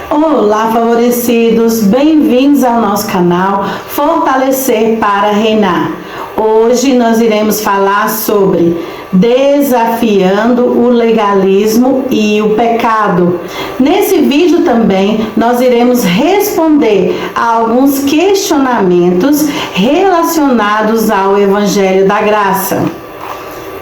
Olá, favorecidos, bem-vindos ao nosso canal Fortalecer para Reinar. Hoje nós iremos falar sobre desafiando o legalismo e o pecado. Nesse vídeo também nós iremos responder a alguns questionamentos relacionados ao Evangelho da Graça.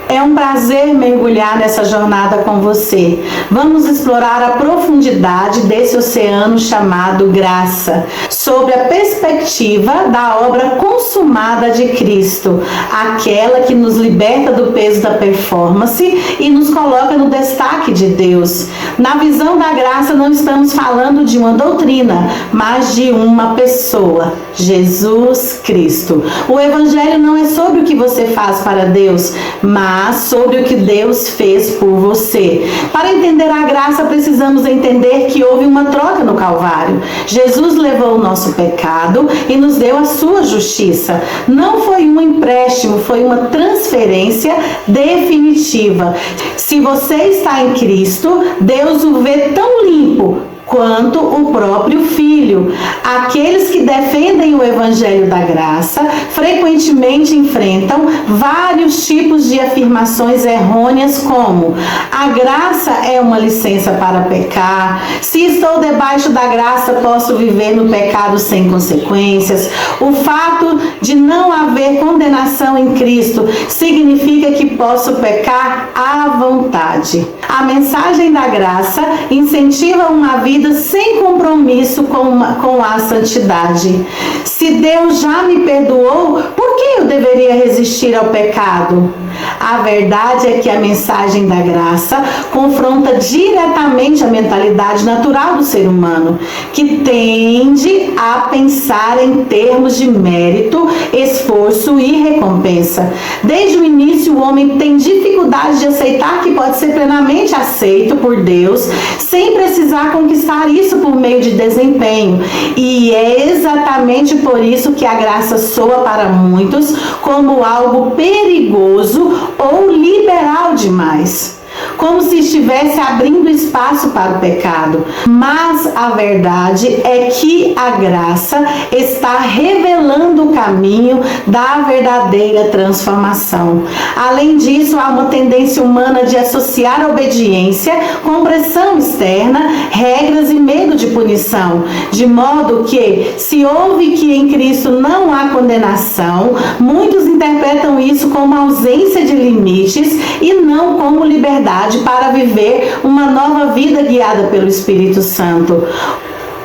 É um prazer mergulhar nessa jornada com você. Vamos explorar a profundidade desse oceano chamado graça, sobre a perspectiva da obra consumada de Cristo, aquela que nos liberta do peso da performance e nos coloca no destaque de Deus. Na visão da graça não estamos falando de uma doutrina, mas de uma pessoa, Jesus Cristo. O Evangelho não é sobre o que você faz para Deus, mas sobre o que Deus fez por você. Para entender a graça, precisamos entender que houve uma troca no Calvário. Jesus levou o nosso pecado e nos deu a sua justiça. Não foi um empréstimo, foi uma transferência definitiva. Se você está em Cristo, Deus o vê tão limpo quanto o próprio Filho. Aqueles que defendem o Evangelho da Graça frequentemente enfrentam vários tipos de afirmações errôneas, como: a graça é uma licença para pecar, se estou debaixo da graça posso viver no pecado sem consequências, o fato de não haver condenação em Cristo significa que posso pecar à vontade. A mensagem da graça incentiva uma vida sem compromisso com a santidade. Se Deus já me perdoou, por que eu deveria resistir ao pecado? A verdade é que a mensagem da graça confronta diretamente a mentalidade natural do ser humano, que tende a pensar em termos de mérito, esforço e recompensa. Desde o início, o homem tem dificuldade de aceitar que pode ser plenamente aceito por Deus, sem precisar conquistar isso por meio de desempenho. E é exatamente por isso que a graça soa para muitos como algo perigoso ou liberal demais, como se estivesse abrindo espaço para o pecado. Mas a verdade é que a graça está revelando o caminho da verdadeira transformação. Além disso, há uma tendência humana de associar a obediência com pressão externa, regras e medo de punição, de modo que, se ouve que em Cristo não há condenação, muitos interpretam isso como ausência de limites e não como liberdade para viver uma nova vida guiada pelo Espírito Santo.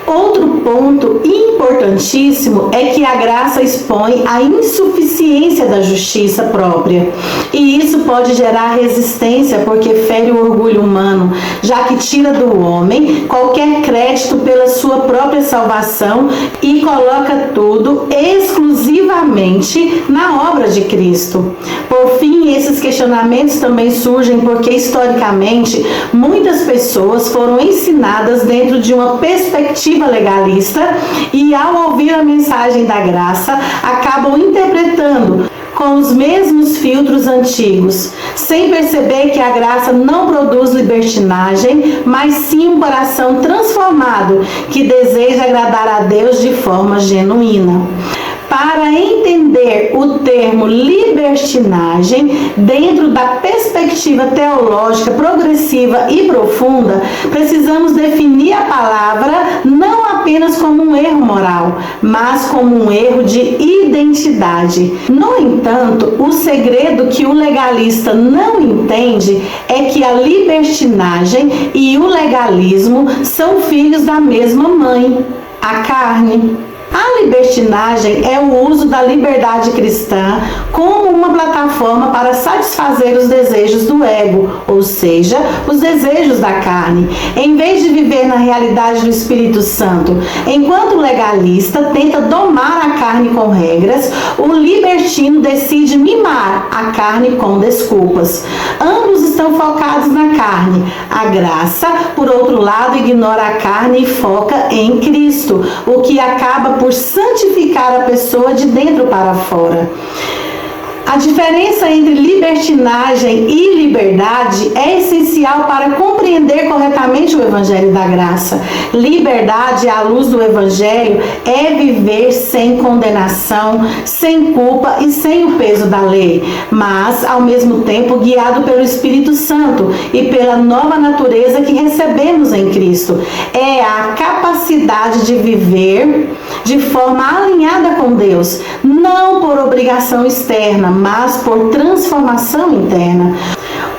Outro ponto importantíssimo é que a graça expõe a insuficiência da justiça própria. E isso pode gerar resistência, porque fere o orgulho humano, já que tira do homem qualquer crédito pela sua própria salvação e coloca tudo exclusivamente na obra de Cristo. Por fim, esses questionamentos também surgem porque, historicamente, muitas pessoas foram ensinadas dentro de uma perspectiva legalista e, ao ouvir a mensagem da graça, acabam interpretando com os mesmos filtros antigos, sem perceber que a graça não produz libertinagem, mas sim um coração transformado que deseja agradar a Deus de forma genuína. Para entender o termo libertinagem dentro da perspectiva teológica progressiva e profunda, precisamos definir a palavra não apenas como um erro moral, mas como um erro de identidade. No entanto, o segredo que o legalista não entende é que a libertinagem e o legalismo são filhos da mesma mãe, a carne. A libertinagem é o uso da liberdade cristã como uma plataforma para satisfazer os desejos do ego, ou seja, os desejos da carne, em vez de viver na realidade do Espírito Santo. Enquanto o legalista tenta domar a carne com regras, o libertino decide mimar a carne com desculpas. Ambos estão focados na carne. A graça, por outro lado, ignora a carne e foca em Cristo, o que acaba por santificar a pessoa de dentro para fora. A diferença entre libertinagem e liberdade é essencial para compreender corretamente o Evangelho da Graça. Liberdade, à luz do Evangelho, é viver sem condenação, sem culpa e sem o peso da lei, mas, ao mesmo tempo, guiado pelo Espírito Santo e pela nova natureza que recebemos em Cristo. É a capacidade de viver de forma alinhada com Deus, não por obrigação externa, mas por transformação interna,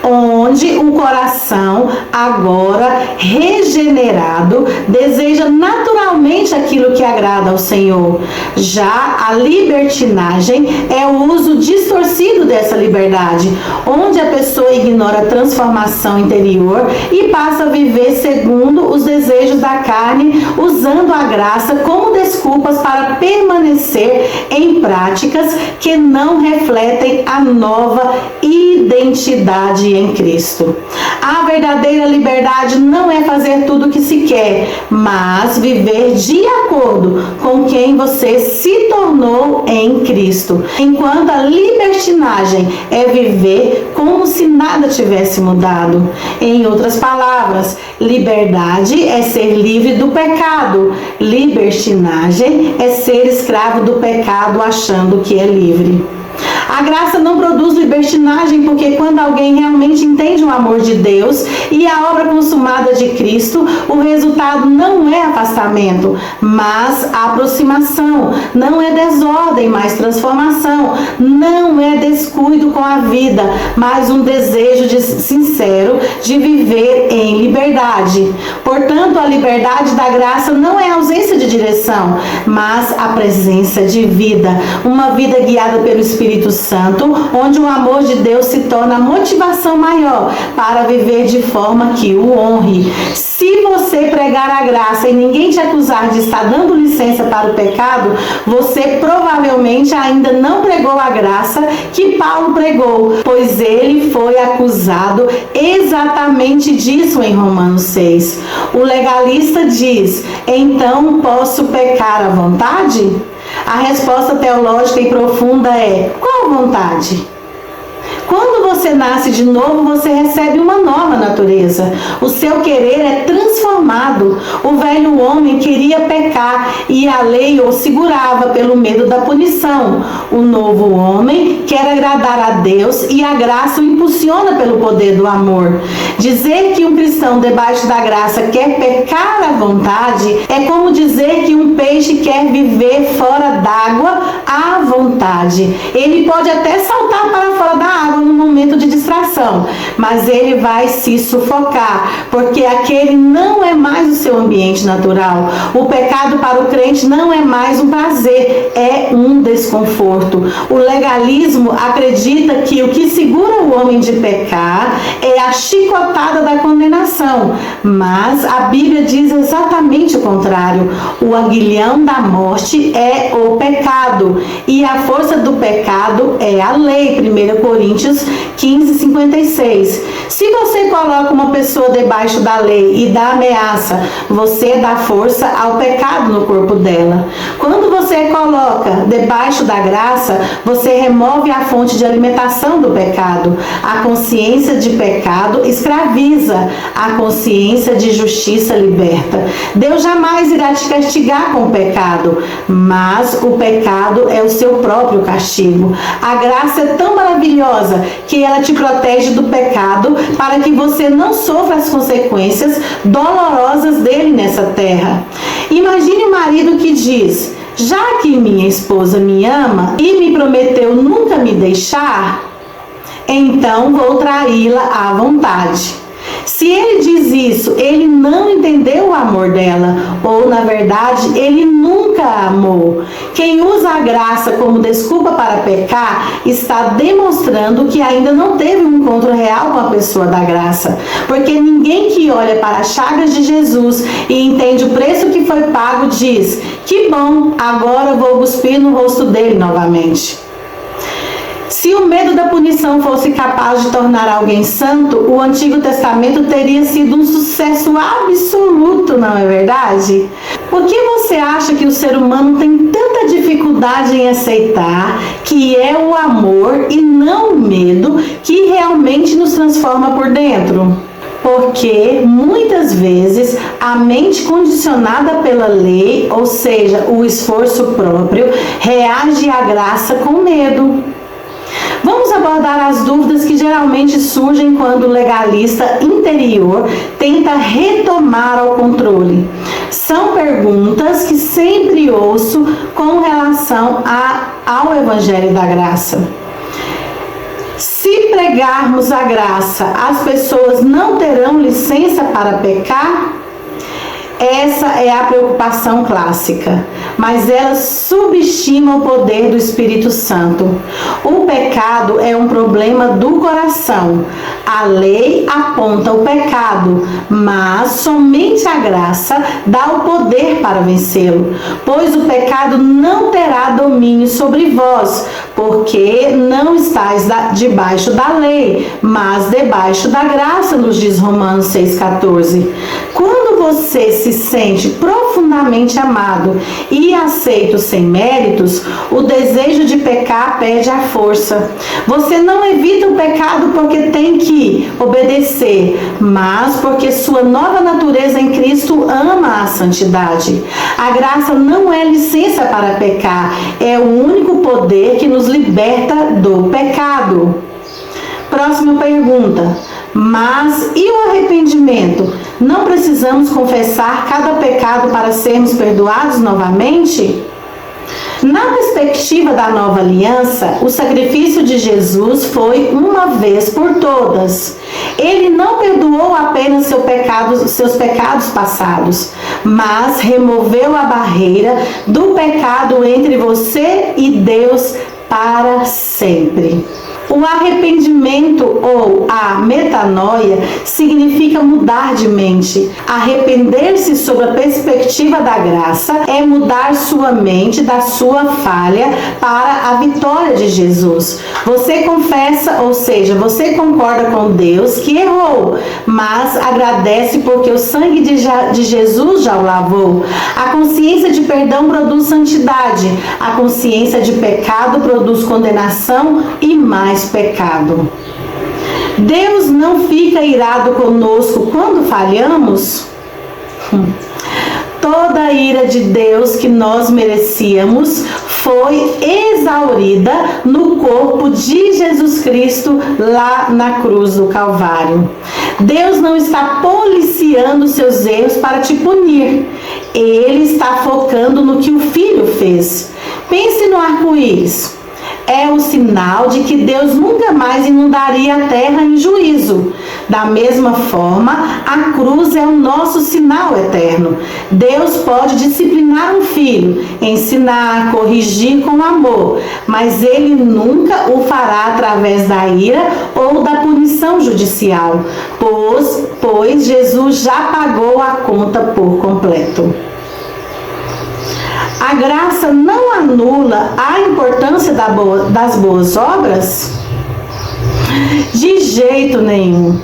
onde o coração, agora regenerado, deseja naturalmente aquilo que agrada ao Senhor. Já a libertinagem é o uso distorcido dessa liberdade, onde a pessoa ignora a transformação interior e passa a viver segundo os desejos da carne, usando a graça como desculpas para permanecer em práticas que não refletem a nova identidade em Cristo. A verdadeira liberdade não é fazer tudo o que se quer, mas viver de acordo com quem você se tornou em Cristo. Enquanto a libertinagem é viver como se nada tivesse mudado. Em outras palavras, liberdade é ser livre do pecado. Libertinagem é ser escravo do pecado achando que é livre. A graça não produz libertinagem, porque quando alguém realmente entende o amor de Deus e a obra consumada de Cristo, o resultado não é afastamento, mas aproximação. Não é desordem, mas transformação. Não é descuido com a vida, mas um desejo sincero de viver em liberdade. Portanto, a liberdade da graça não é ausência de direção, mas a presença de vida. Uma vida guiada pelo Espírito Santo, onde o amor de Deus se torna a motivação maior para viver de forma que o honre. Se você pregar a graça e ninguém te acusar de estar dando licença para o pecado, você provavelmente ainda não pregou a graça que Paulo pregou, pois ele foi acusado exatamente disso em Romanos 6. O legalista diz: então posso pecar à vontade? A resposta teológica e profunda é: qual vontade? Quando você nasce de novo, você recebe uma nova natureza. O seu querer é transformado. O velho homem queria pecar e a lei o segurava pelo medo da punição. O novo homem quer agradar a Deus e a graça o impulsiona pelo poder do amor. Dizer que um cristão debaixo da graça quer pecar à vontade é como dizer que um peixe quer viver fora d'água à vontade. Ele pode até saltar para fora da água no momento de distração, mas ele vai se sufocar, porque aquele não é mais o seu ambiente natural. O pecado para o crente não é mais um prazer, é um desconforto. O legalismo acredita que o que segura o homem de pecar é a chicotada da condenação, mas a Bíblia diz exatamente o contrário. O aguilhão da morte é o pecado, e a força do pecado é a lei. 1 Coríntios 15:56. Se você coloca uma pessoa debaixo da lei e da ameaça, você dá força ao pecado no corpo dela. Quando você coloca debaixo da graça, você remove a fonte de alimentação do pecado. A consciência de pecado escraviza, a consciência de justiça liberta. Deus jamais irá te castigar com o pecado, mas o pecado é o seu próprio castigo. A graça é tão maravilhosa que ela te protege do pecado para que você não sofra as consequências dolorosas dele nessa terra. Imagine um marido que diz: já que minha esposa me ama e me prometeu nunca me deixar, então vou traí-la à vontade. Se ele diz isso, ele não entendeu o amor dela, ou na verdade, ele nunca a amou. Quem usa a graça como desculpa para pecar está demonstrando que ainda não teve um encontro real com a pessoa da graça, porque ninguém que olha para as chagas de Jesus e entende o preço que foi pago diz: que bom, agora vou cuspir no rosto dele novamente. Se o medo da punição fosse capaz de tornar alguém santo, o Antigo Testamento teria sido um sucesso absoluto, não é verdade? Por que você acha que o ser humano tem tanta dificuldade dificuldade em aceitar que é o amor e não o medo que realmente nos transforma por dentro. Porque muitas vezes a mente condicionada pela lei, ou seja, o esforço próprio, reage à graça com medo. Vamos abordar as dúvidas que geralmente surgem quando o legalista interior tenta retomar o controle. São perguntas que sempre ouço com relação ao Evangelho da Graça. Se pregarmos a graça, as pessoas não terão licença para pecar? Essa é a preocupação clássica, mas elas subestimam o poder do Espírito Santo. O pecado é um problema do coração. A lei aponta o pecado, mas somente a graça dá o poder para vencê-lo, pois o pecado não terá domínio sobre vós, porque não estáis debaixo da lei, mas debaixo da graça, nos diz Romanos 6,14. Quando você se sente profundamente amado e aceito sem méritos, o desejo de pecar perde a força. Você não evita o pecado porque tem que obedecer, mas porque sua nova natureza em Cristo ama a santidade. A graça não é licença para pecar, é o único poder que nos liberta do pecado. Próxima pergunta. Mas e o arrependimento? Não precisamos confessar cada pecado para sermos perdoados novamente? Na perspectiva da nova aliança, o sacrifício de Jesus foi uma vez por todas. Ele não perdoou apenas seus pecados passados, mas removeu a barreira do pecado entre você e Deus para sempre. O arrependimento ou a metanoia significa mudar de mente. Arrepender-se sob a perspectiva da graça é mudar sua mente da sua falha para a vitória de Jesus. Você confessa, ou seja, você concorda com Deus que errou, mas agradece porque o sangue de Jesus já o lavou. A consciência de perdão produz santidade. A consciência de pecado produz condenação e mais pecado. Deus não fica irado conosco quando falhamos? Toda a ira de Deus que nós merecíamos foi exaurida no corpo de Jesus Cristo lá na cruz do Calvário. Deus não está policiando seus erros para te punir. Ele está focando no que o Filho fez. Pense no arco-íris. É o sinal de que Deus nunca mais inundaria a terra em juízo. Da mesma forma, a cruz é o nosso sinal eterno. Deus pode disciplinar um filho, ensinar, corrigir com amor, mas Ele nunca o fará através da ira ou da punição judicial, pois Jesus já pagou a conta por completo. A graça não anula a importância das boas obras? De jeito nenhum.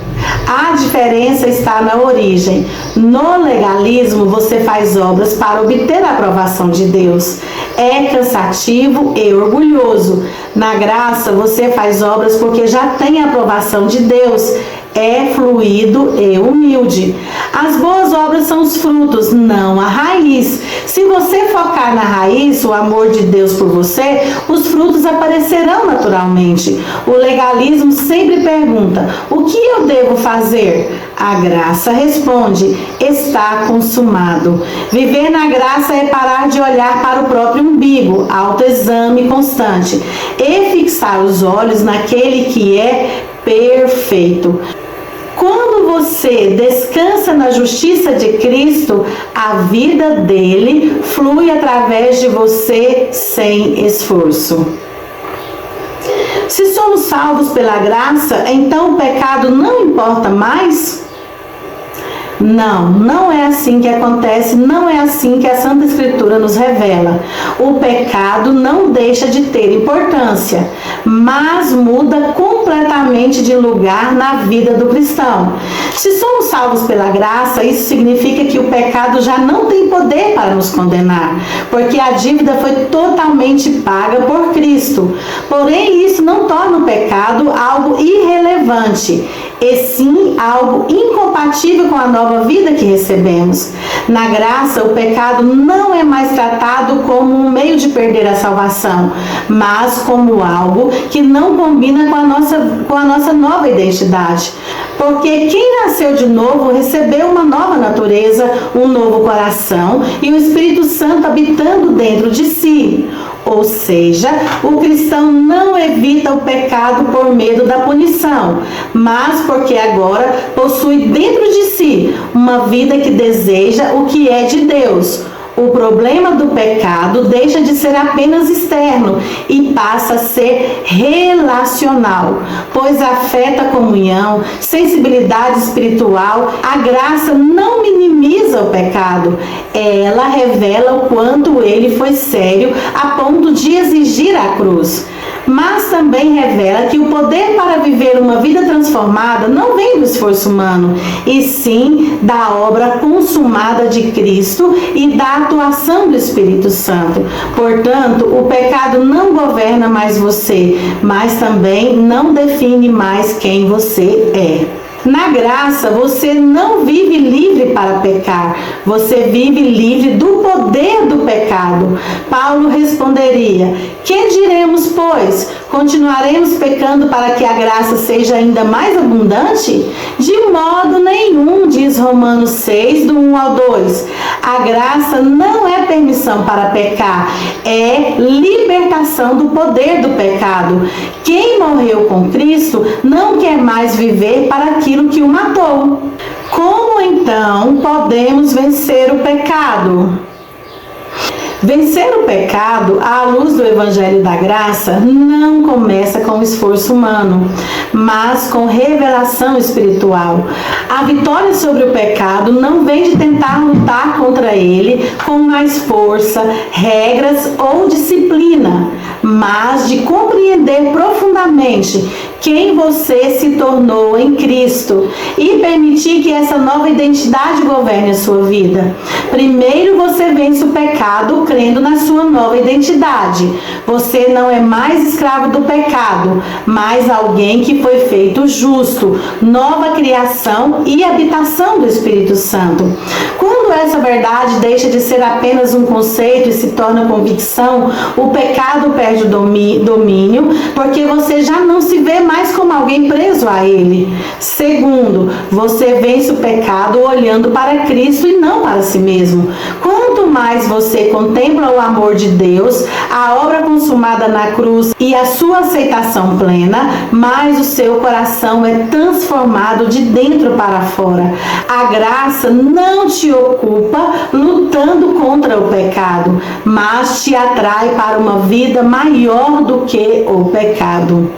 A diferença está na origem. No legalismo, você faz obras para obter a aprovação de Deus. É cansativo e orgulhoso. Na graça, você faz obras porque já tem a aprovação de Deus. É fluido e humilde. As boas obras são os frutos, não a raiz. Se você focar na raiz, o amor de Deus por você, os frutos aparecerão naturalmente. O legalismo sempre pergunta: o que eu devo fazer? A graça responde: está consumado. Viver na graça é parar de olhar para o próprio umbigo, autoexame constante, e fixar os olhos naquele que é perfeito. Quando você descansa na justiça de Cristo, a vida dele flui através de você sem esforço. Se somos salvos pela graça, então o pecado não importa mais? Não é assim que acontece, não é assim que a Santa Escritura nos revela. O pecado não deixa de ter importância, mas muda completamente de lugar na vida do cristão. Se somos salvos pela graça, isso significa que o pecado já não tem poder para para nos condenar, porque a dívida foi totalmente paga por Cristo. Porém, isso não torna o pecado algo irrelevante, e sim algo incompatível com a nova vida que recebemos. Na graça, o pecado não é mais tratado como um meio de perder a salvação, mas como algo que não combina com a nossa nova identidade. Porque quem nasceu de novo recebeu uma nova natureza, um novo coração e o Espírito Santo habitando dentro de si. Ou seja, o cristão não evita o pecado por medo da punição, mas porque agora possui dentro de si uma vida que deseja o que é de Deus. O problema do pecado deixa de ser apenas externo e passa a ser relacional, pois afeta a comunhão, sensibilidade espiritual. A graça não minimiza o pecado, ela revela o quanto ele foi sério a ponto de exigir a cruz. Mas também revela que o poder para viver uma vida transformada não vem do esforço humano, e sim da obra consumada de Cristo e da atuação do Espírito Santo. Portanto, o pecado não governa mais você, mas também não define mais quem você é. Na graça, você não vive livre para pecar, você vive livre do poder do pecado. Paulo responderia: que diremos, pois? Continuaremos pecando para que a graça seja ainda mais abundante? De modo nenhum, diz Romanos 6, do 1 ao 2. A graça não é permissão para pecar, é libertação do poder do pecado. Quem morreu com Cristo não quer mais viver para aquilo que o matou. Como então podemos vencer o pecado? Vencer o pecado, à luz do Evangelho da Graça, não começa com esforço humano, mas com revelação espiritual. A vitória sobre o pecado não vem de tentar lutar contra ele com mais força, regras ou disciplina, mas de compreender profundamente quem você se tornou em Cristo e permitir que essa nova identidade governe a sua vida. Primeiro você vence o pecado crendo na sua nova identidade. Você não é mais escravo do pecado, mas alguém que foi feito justo, nova criação e habitação do Espírito Santo. Quando essa verdade deixa de ser apenas um conceito e se torna convicção, o pecado perde o domínio, porque você já não se vê mais como alguém preso a ele. Segundo, você vence o pecado olhando para Cristo e não para si mesmo. Quanto mais você contempla o amor de Deus, a obra consumada na cruz e a sua aceitação plena, mais o seu coração é transformado de dentro para fora. A graça não te ocupa lutando contra o pecado, mas te atrai para uma vida maior do que o pecado.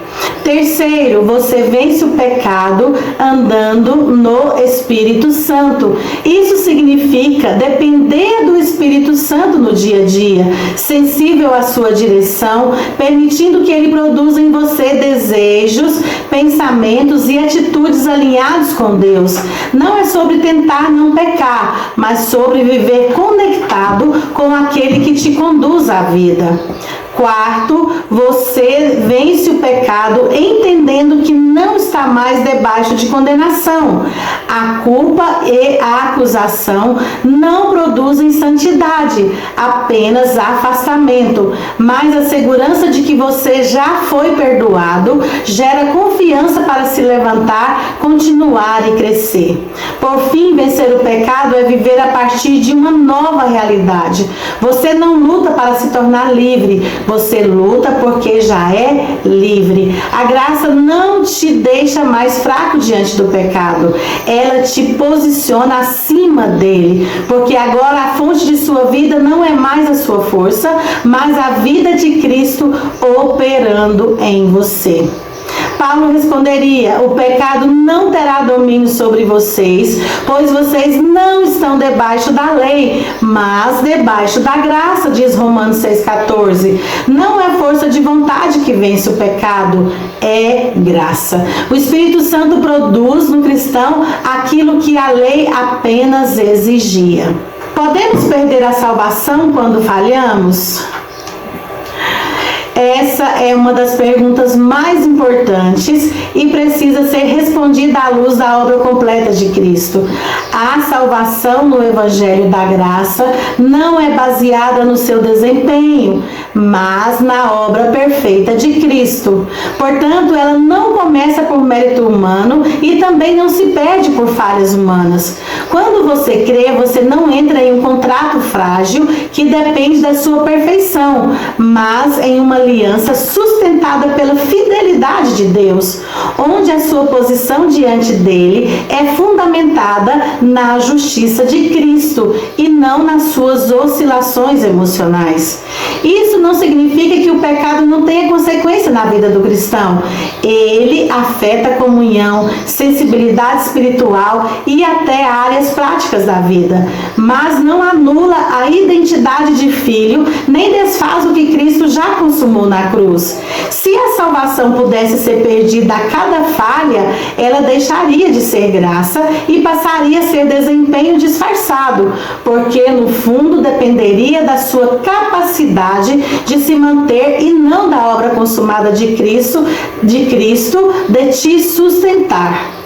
Terceiro, você vence o pecado andando no Espírito Santo. Isso significa depender do Espírito Santo no dia a dia, sensível à sua direção, permitindo que ele produza em você desejos, pensamentos e atitudes alinhados com Deus. Não é sobre tentar não pecar, mas sobre viver conectado com aquele que te conduz à vida. Quarto, você vence o pecado entendendo que não está mais debaixo de condenação. A culpa e a acusação não produzem santidade, apenas afastamento. Mas a segurança de que você já foi perdoado gera confiança para se levantar, continuar e crescer. Por fim, vencer o pecado é viver a partir de uma nova realidade. Você não luta para se tornar livre, você luta porque já é livre. A graça não te deixa mais fraco diante do pecado. Ela te posiciona acima dele, porque agora a fonte de sua vida não é mais a sua força, mas a vida de Cristo operando em você. Paulo responderia: o pecado não terá domínio sobre vocês, pois vocês não estão debaixo da lei, mas debaixo da graça, diz Romanos 6,14. Não é força de vontade que vence o pecado, é graça. O Espírito Santo produz no cristão aquilo que a lei apenas exigia. Podemos perder a salvação quando falhamos? Essa é uma das perguntas mais importantes e precisa ser respondida à luz da obra completa de Cristo. A salvação no Evangelho da Graça não é baseada no seu desempenho, mas na obra perfeita de Cristo. Portanto, ela não começa por mérito humano e também não se perde por falhas humanas. Quando você crê, você não entra em um contrato frágil que depende da sua perfeição, mas em uma aliança sustentada pela fidelidade de Deus, onde a sua posição diante dele é fundamentada na justiça de Cristo e não nas suas oscilações emocionais. Isso não significa que o pecado não tenha consequência na vida do cristão. Ele afeta a comunhão, sensibilidade espiritual e até áreas práticas da vida, mas não anula a identidade de filho, nem desfaz o que Cristo já consumou na cruz. Se a salvação pudesse ser perdida a cada falha, ela deixaria de ser graça e passaria a ser desempenho disfarçado, porque no fundo dependeria da sua capacidade de se manter e não da obra consumada de Cristo de te sustentar.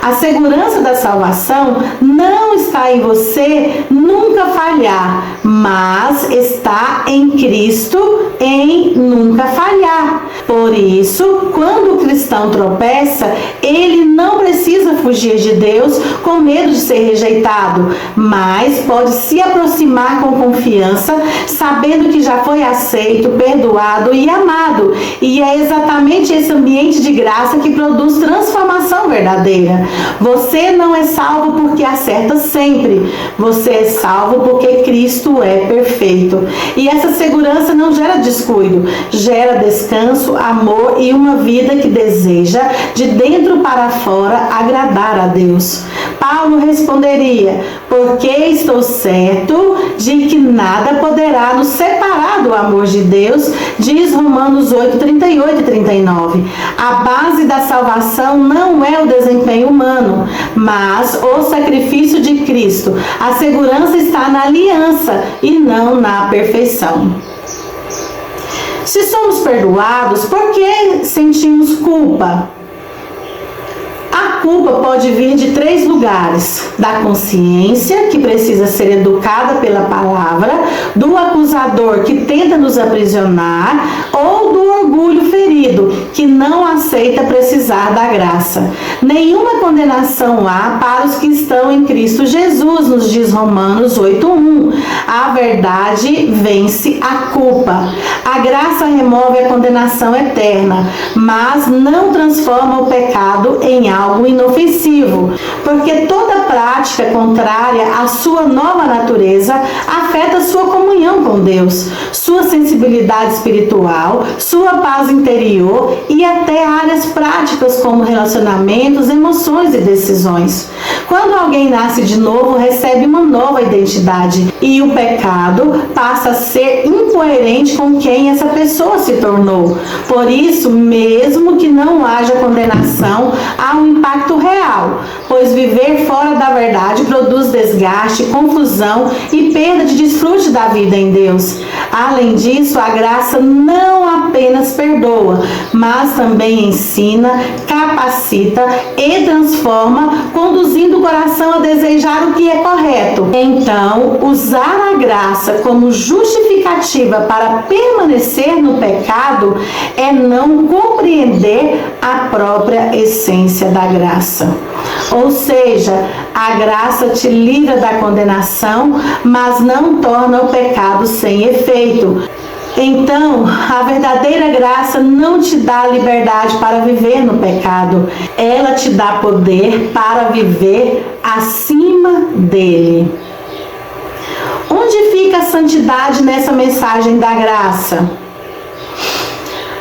A segurança da salvação não está em você nunca falhar, mas está em Cristo em nunca falhar. Por isso, quando o cristão tropeça, ele não precisa fugir de Deus com medo de ser rejeitado, mas pode se aproximar com confiança, sabendo que já foi aceito, perdoado e amado. E é exatamente esse ambiente de graça que produz transformação verdadeira. Você não é salvo porque acerta sempre. Você é salvo porque Cristo é perfeito. E essa segurança não gera descuido, gera descanso, amor e uma vida que deseja, de dentro para fora, agradar a Deus. Paulo responderia: porque estou certo de que nada poderá nos separar do amor de Deus, diz Romanos 8, 38 e 39. A base da salvação não é o desempenho humano, mas o sacrifício de Cristo. A segurança está na aliança e não na perfeição. Se somos perdoados, por que sentimos culpa? A culpa pode vir de 3 lugares: da consciência, que precisa ser educada pela palavra, do acusador, que tenta nos aprisionar, ou do orgulho ferido, que não aceita precisar da graça. Nenhuma condenação há para os que estão em Cristo Jesus, nos diz Romanos 8:1. A verdade vence a culpa. A graça remove a condenação eterna, mas não transforma o pecado em algo inofensivo, porque toda prática contrária à sua nova natureza afeta sua comunhão com Deus, sua sensibilidade espiritual, sua paz interior e até áreas práticas como relacionamentos, emoções e decisões. Quando alguém nasce de novo, recebe uma nova identidade e o pecado passa a ser incoerente com quem essa pessoa se tornou. Por isso, mesmo que não haja condenação, há um impacto real, pois viver fora da verdade produz desgaste, confusão e perda de desfrute da vida em Deus. Além disso, a graça não apenas perdoa, mas também ensina, capacita e transforma, conduzindo o coração a desejar o que é correto. Então, usar a graça como justificativa para permanecer no pecado é não compreender a própria essência da graça. Ou seja, a graça te livra da condenação, mas não torna o pecado sem efeito. Então, a verdadeira graça não te dá liberdade para viver no pecado. Ela te dá poder para viver acima dele. Onde fica a santidade nessa mensagem da graça?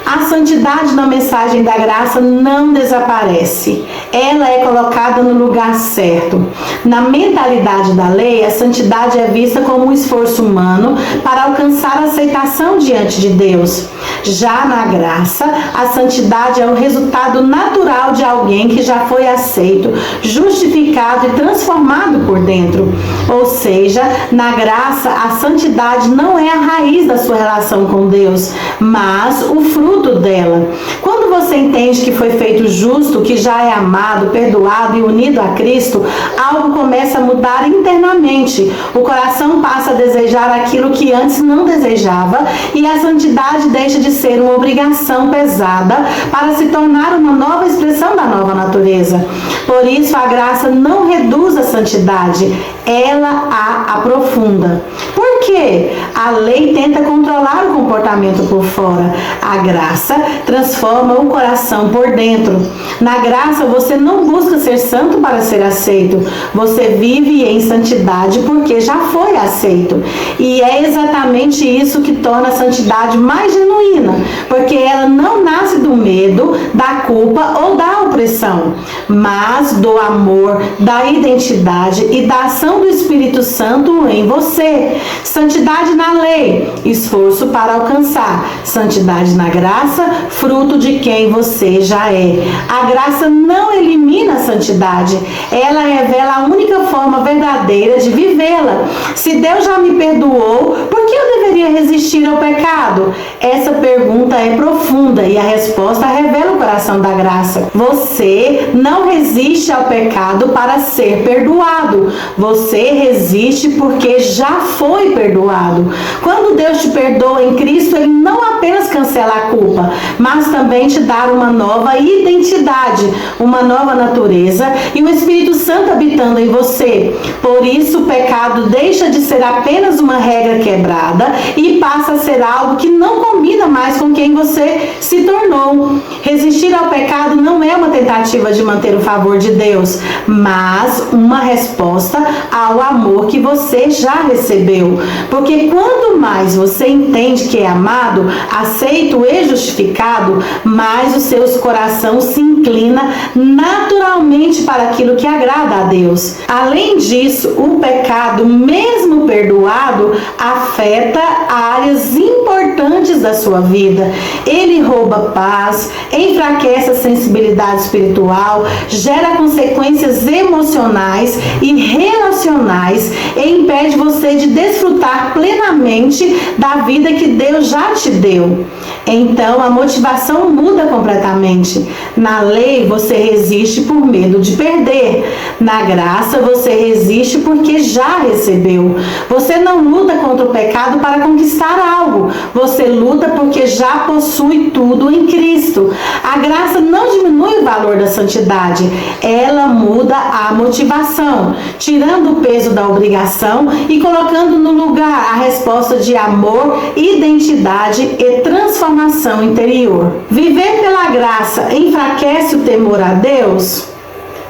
A santidade na mensagem da graça não desaparece. ela é colocada no lugar certo. Na mentalidade da lei, a santidade é vista como um esforço humano para alcançar a aceitação diante de Deus. Já na graça, a santidade é o resultado natural de alguém que já foi aceito, justificado e transformado por dentro. Ou seja, na graça, a santidade não é a raiz da sua relação com Deus, mas o fruto dela. Quando você entende que foi feito justo, que já é amado, perdoado e unido a Cristo, algo começa a mudar internamente. O coração passa a desejar aquilo que antes não desejava e a santidade deixa de ser uma obrigação pesada para se tornar uma nova expressão da nova natureza. Por isso, a graça não reduz a santidade, ela a aprofunda. Por quê? A lei tenta controlar o comportamento por fora. A graça transforma o coração por dentro. Na graça, você não busca ser santo para ser aceito. Você vive em santidade porque já foi aceito. E é exatamente isso que torna a santidade mais genuína, porque ela não nasce do medo, da culpa ou da opressão, mas do amor, da identidade e da ação do Espírito Santo em você. Santidade na lei, esforço para alcançar. Santidade na graça, fruto de quem você já é. A graça não elimina a santidade, ela revela a única forma verdadeira de vivê-la. Se Deus já me perdoou, por que eu deveria resistir ao pecado? Essa pergunta é profunda e a resposta revela o coração da graça. Você não resiste ao pecado para ser perdoado. Você resiste porque já foi perdoado. Quando Deus te perdoa em Cristo, Ele não apenas cancela a culpa, mas também te dá uma nova identidade, uma nova natureza e o Espírito Santo habitando em você. Por isso, o pecado deixa de ser apenas uma regra quebrada e passa a ser algo que não combina mais com quem você se tornou. Resistir ao pecado não é uma tentativa de manter o favor de Deus, mas uma resposta ao amor que você já recebeu. Porque quanto mais você entende que é amado, aceito e justificado, mais o seu coração se inclina naturalmente para aquilo que agrada a Deus. Além disso, o pecado, mesmo perdoado, afeta áreas importantes da sua vida. Ele rouba paz, enfraquece a sensibilidade espiritual, gera consequências emocionais e relacionais e impede você de desfrutar plenamente da vida que Deus já te deu. Então, a motivação muda completamente. Na lei, você resiste por medo de perder. Na graça, você resiste porque já recebeu. Você não luta contra o pecado para conquistar algo. Você luta porque já possui tudo em Cristo. A graça não diminui o valor da santidade. Ela muda a motivação, tirando o peso da obrigação e colocando no lugar a resposta de amor, identidade e transformação interior. Viver pela graça enfraquece o temor a Deus?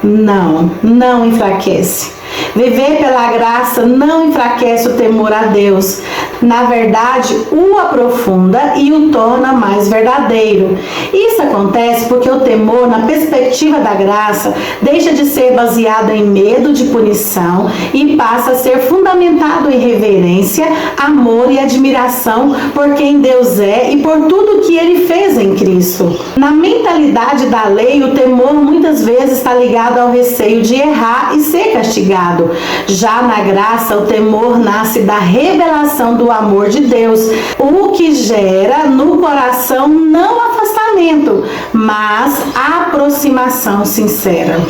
Não enfraquece. Viver pela graça não enfraquece o temor a Deus. Na verdade, o aprofunda e o torna mais verdadeiro. Isso acontece porque o temor, na perspectiva da graça, deixa de ser baseado em medo de punição e passa a ser fundamentado em reverência, amor e admiração por quem Deus é e por tudo que Ele fez em Cristo. Na mentalidade da lei, o temor muitas vezes está ligado ao receio de errar e ser castigado. Já na graça, o temor nasce da revelação do amor de Deus, o que gera no coração não afastamento, mas aproximação sincera.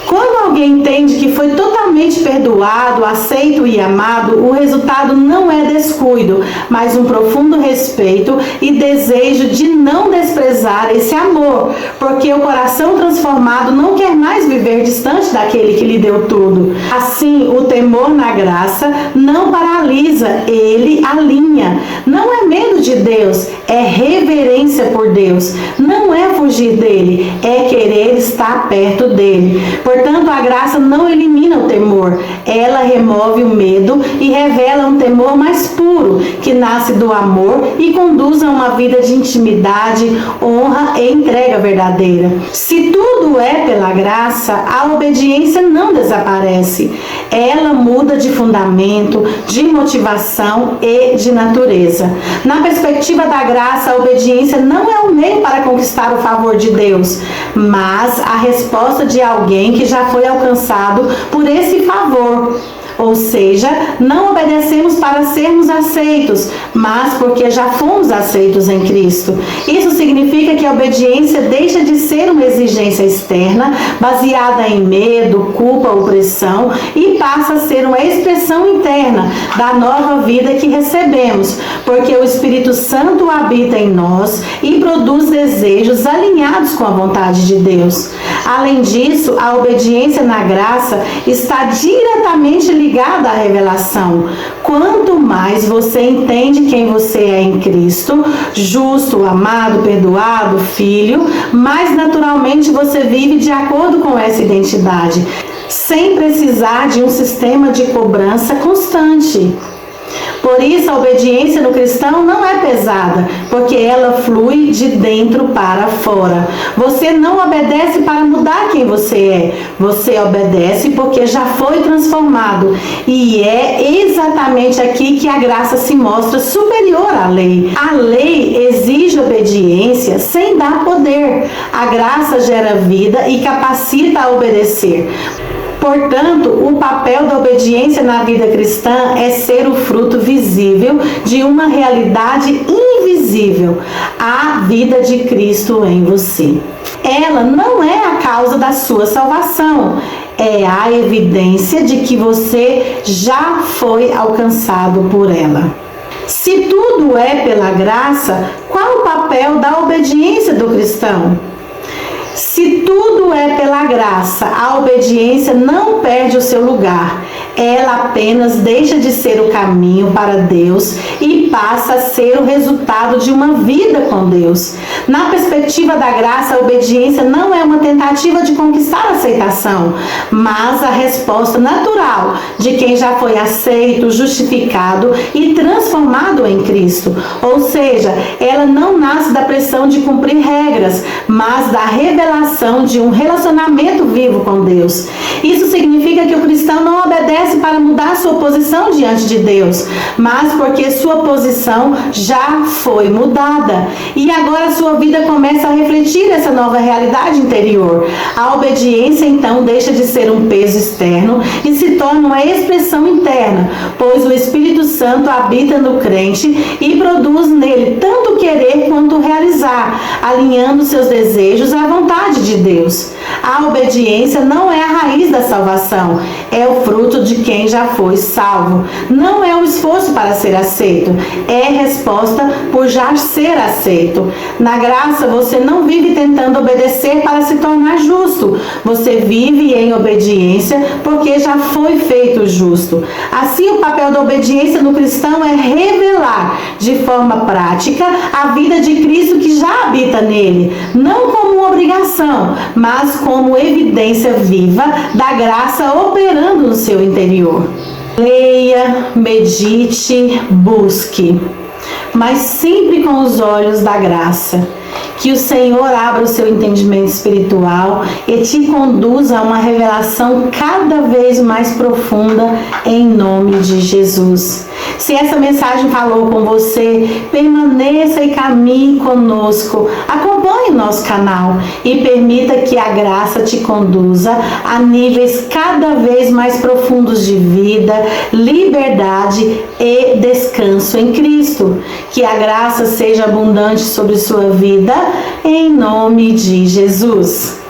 Quando alguém entende que foi totalmente perdoado, aceito e amado, o resultado não é descuido, mas um profundo respeito e desejo de não desprezar esse amor, porque o coração transformado não quer mais viver distante daquele que lhe deu tudo. Assim, o temor na graça não paralisa, ele alinha. Não é medo de Deus, é reverência por Deus. Não é fugir dele, é querer estar perto dele. Portanto, a graça não elimina o temor, ela remove o medo e revela um temor mais puro, que nasce do amor e conduz a uma vida de intimidade, honra e entrega verdadeira. Se tudo é pela graça, a obediência não desaparece. Ela muda de fundamento, de motivação e de natureza. Na perspectiva da graça, a obediência não é o meio para conquistar o favor de Deus, mas a resposta de alguém que já foi alcançado por esse favor. Ou seja, não obedecemos para sermos aceitos, mas porque já fomos aceitos em Cristo. Isso significa que a obediência deixa de ser uma exigência externa, baseada em medo, culpa, opressão, e passa a ser uma expressão interna da nova vida que recebemos, porque o Espírito Santo habita em nós e produz desejos alinhados com a vontade de Deus. Além disso, a obediência na graça está diretamente ligada à revelação. Quanto mais você entende quem você é em Cristo, justo, amado, perdoado, filho, mais naturalmente você vive de acordo com essa identidade, sem precisar de um sistema de cobrança constante. Por isso, a obediência no cristão não é pesada, porque ela flui de dentro para fora. Você não obedece para mudar quem você é. Você obedece porque já foi transformado. E é exatamente aqui que a graça se mostra superior à lei. A lei exige obediência sem dar poder. A graça gera vida e capacita a obedecer. Portanto, o papel da obediência na vida cristã é ser o fruto visível de uma realidade invisível, a vida de Cristo em você. Ela não é a causa da sua salvação, é a evidência de que você já foi alcançado por ela. Se tudo é pela graça, qual o papel da obediência do cristão? Se tudo é pela graça, a obediência não perde o seu lugar. Ela apenas deixa de ser o caminho para Deus e passa a ser o resultado de uma vida com Deus. Na perspectiva da graça, a obediência não é uma tentativa de conquistar a aceitação, mas a resposta natural de quem já foi aceito, justificado e transformado em Cristo. Ou seja, ela não nasce da pressão de cumprir regras, mas da revelação de um relacionamento vivo com Deus. Isso significa que o cristão não obedece para mudar sua posição diante de Deus, mas porque sua posição já foi mudada. E agora sua vida começa a refletir essa nova realidade interior. A obediência, então, deixa de ser um peso externo e se torna uma expressão interna, pois o Espírito Santo habita no crente e produz nele tanto querer quanto realizar, alinhando seus desejos à vontade de Deus. A obediência não é a raiz da salvação, é o fruto de quem já foi salvo. Não é um esforço para ser aceito, é resposta por já ser aceito. Na graça, você não vive tentando obedecer para se tornar justo. Você vive em obediência porque já foi feito justo. Assim, o papel da obediência no cristão é revelar de forma prática a vida de Cristo que já habita nele, não como uma obrigação, mas como evidência viva da graça operando no seu interior. Leia, medite, busque, mas sempre com os olhos da graça. Que o Senhor abra o seu entendimento espiritual e te conduza a uma revelação cada vez mais profunda em nome de Jesus. Se essa mensagem falou com você, permaneça e caminhe conosco. Acompanhe nosso canal e permita que a graça te conduza a níveis cada vez mais profundos de vida, liberdade e descanso em Cristo. Que a graça seja abundante sobre sua vida, em nome de Jesus.